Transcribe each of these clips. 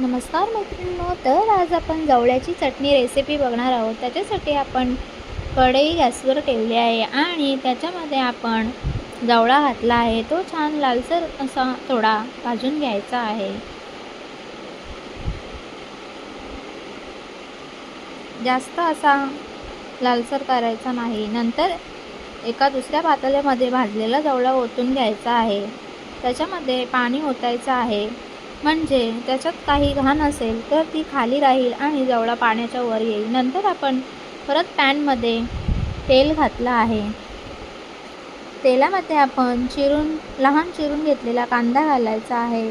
नमस्कार मैत्रिणींनो, तर आज आपण जवळ्याची चटणी रेसिपी बघणार आहोत। त्याच्यासाठी आपण कढई गॅसवर ठेवली आहे आणि त्याच्यामध्ये आपण जवळा घातला आहे। तो छान लालसर असा थोडा भाजून घ्यायचा आहे। जास्त असा लालसर करायचा नाही। नंतर एका दुसऱ्या पातेल्यामध्ये भाजलेला जवळा ओतून घ्यायचा आहे। त्याच्यामध्ये पाणी ओतायचं आहे, म्हणजे त्याच्यात काही घाण असेल तर ती खाली राहील आणि जवळा पाण्याच्या वर येईल। नंतर आपण परत पॅनमध्ये तेल घातलं आहे। तेलामध्ये आपण लहान चिरून घेतलेला कांदा घालायचा आहे।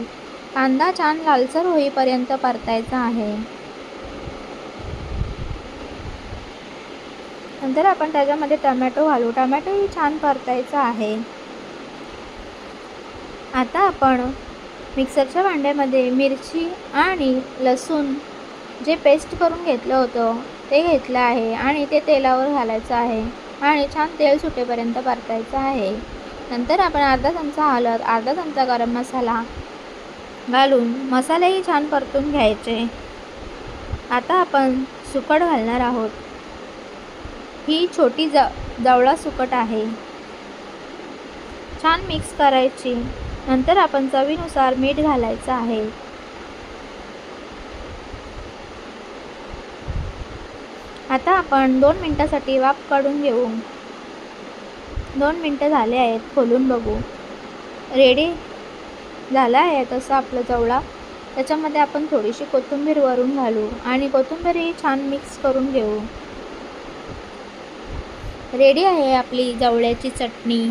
कांदा छान लालसर होईपर्यंत परतायचा आहे। नंतर आपण त्याच्यामध्ये टोमॅटो घालू। टोमॅटोही छान परतायचा आहे। आता आपण मिक्सरच्या भांड्यामध्ये मिरची आणि लसूण जे पेस्ट करून घेतलं होतं ते घेतलं आहे आणि ते तेलावर घालायचं आहे आणि छान तेल सुटेपर्यंत परतायचं आहे। नंतर आपण अर्धा चमचा हळद, अर्धा चमचा गरम मसाला घालून मसालेही छान परतून घ्यायचे। आता आपण सुकट घालणार आहोत। ही छोटी जवळा सुकट आहे। छान मिक्स करायची। नंतर आपण चवीनुसार मीठ घालायचं आहे। आता आपण 2 मिनिटांसाठी वाफ काढून घेऊ। 2 मिनिटं झाले आहेत, खोलून बघू। रेडी झाला आहे तसं आपलं जवळा। त्याच्यामध्ये आपण थोडीशी कोथिंबीर वरून घालू आणि कोथिंबीरही छान मिक्स करून घेऊ। रेडी आहे आपली जवळ्याची चटणी।